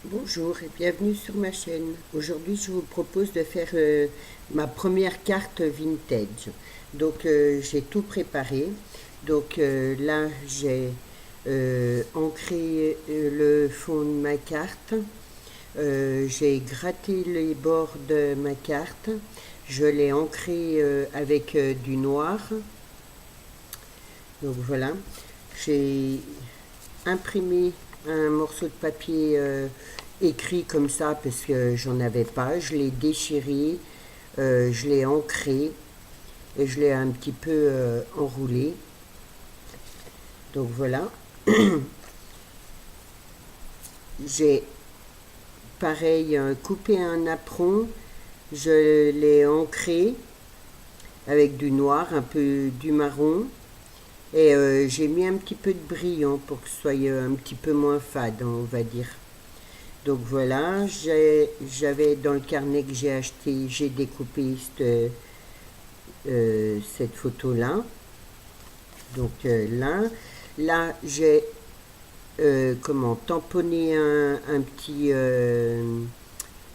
Bonjour et bienvenue sur ma chaîne. Aujourd'hui, je vous propose de faire ma première carte vintage. Donc, j'ai tout préparé. Donc, là, j'ai ancré le fond de ma carte. J'ai gratté les bords de ma carte. Je l'ai ancré avec du noir. Donc, voilà. J'ai imprimé un morceau de papier écrit comme ça parce que j'en avais pas. Je l'ai déchiré, je l'ai ancré et je l'ai un petit peu enroulé. Donc voilà. J'ai pareil coupé un apron, je l'ai ancré avec du noir, un peu du marron. Et j'ai mis un petit peu de brillant pour que ce soit un petit peu moins fade, on va dire. Donc voilà, j'avais dans le carnet que j'ai acheté, j'ai découpé cette photo-là. Donc là j'ai tamponné un petit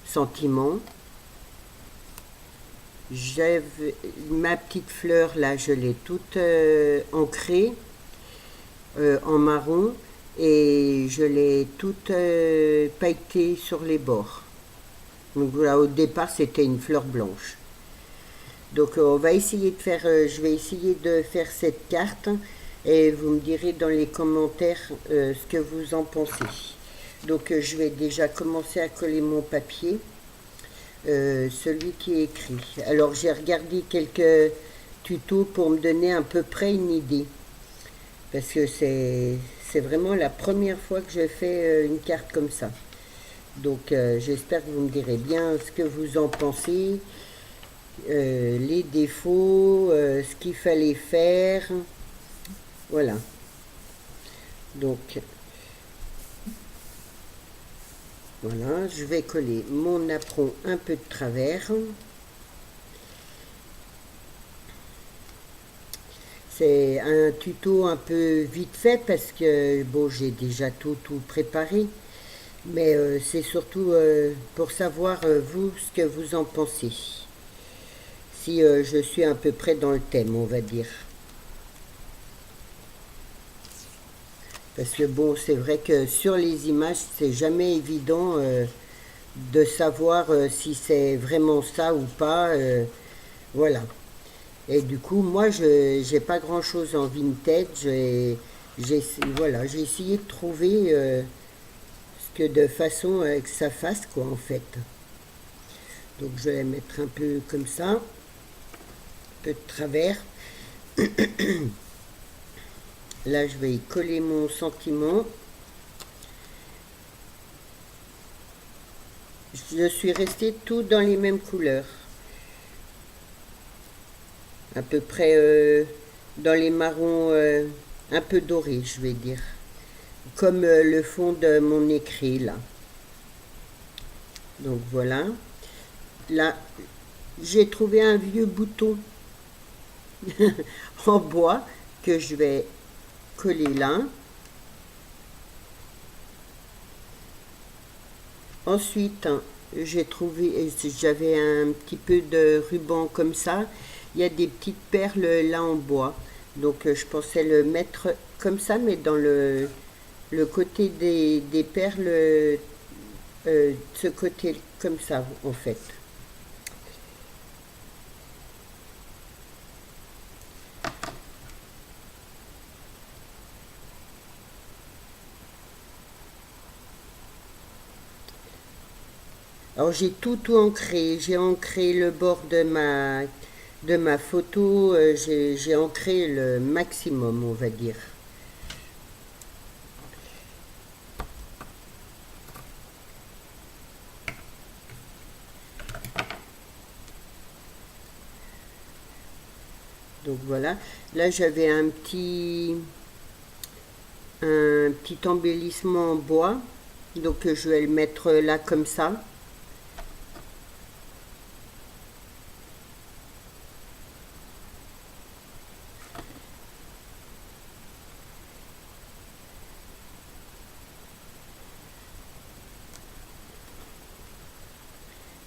sentiment. J'avais ma petite fleur là, je l'ai toute ancrée en marron et je l'ai toute pailletée sur les bords. Donc voilà, au départ c'était une fleur blanche. Donc on va essayer de faire, je vais essayer de faire cette carte et vous me direz dans les commentaires ce que vous en pensez. Donc je vais déjà commencer à coller mon papier, celui qui est écrit. Alors j'ai regardé quelques tutos pour me donner à peu près une idée parce que c'est vraiment la première fois que je fais une carte comme ça. Donc j'espère que vous me direz bien ce que vous en pensez, les défauts, ce qu'il fallait faire. Voilà. Donc voilà, je vais coller mon apron un peu de travers. C'est un tuto un peu vite fait parce que bon, j'ai déjà tout préparé. Mais c'est surtout pour savoir vous ce que vous en pensez. Si je suis à peu près dans le thème, on va dire. Parce que bon, c'est vrai que sur les images, c'est jamais évident de savoir si c'est vraiment ça ou pas. Voilà. Et du coup, moi, je j'ai pas grand-chose en vintage. Voilà, j'ai essayé de trouver ce que de façon que ça fasse, quoi, en fait. Donc, je vais la mettre un peu comme ça, un peu de travers. Là, je vais y coller mon sentiment. Je suis restée tout dans les mêmes couleurs. À peu près dans les marrons un peu dorés, je vais dire. Comme le fond de mon écrit, là. Donc voilà. Là, j'ai trouvé un vieux bouton en bois que je vais coller là. Ensuite, j'ai trouvé, j'avais un petit peu de ruban comme ça. Il y a des petites perles là en bois. Donc je pensais le mettre comme ça, mais dans le côté des perles, ce côté comme ça en fait. Alors j'ai tout ancré. J'ai ancré le bord de ma photo. J'ai ancré le maximum, on va dire. Donc voilà. Là j'avais un petit embellissement en bois. Donc je vais le mettre là comme ça.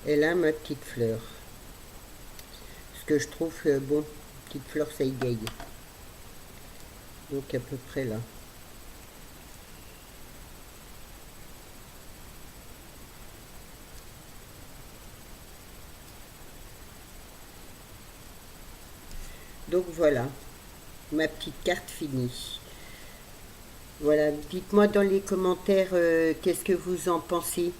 Et là, ma petite fleur. Parce que je trouve que, bon, petite fleur, ça égaye. Donc à peu près là. Donc voilà, ma petite carte finie. Voilà, dites-moi dans les commentaires qu'est-ce que vous en pensez.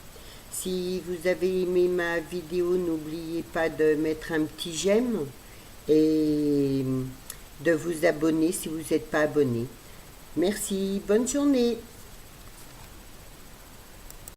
Si vous avez aimé ma vidéo, n'oubliez pas de mettre un petit j'aime et de vous abonner si vous n'êtes pas abonné. Merci, bonne journée.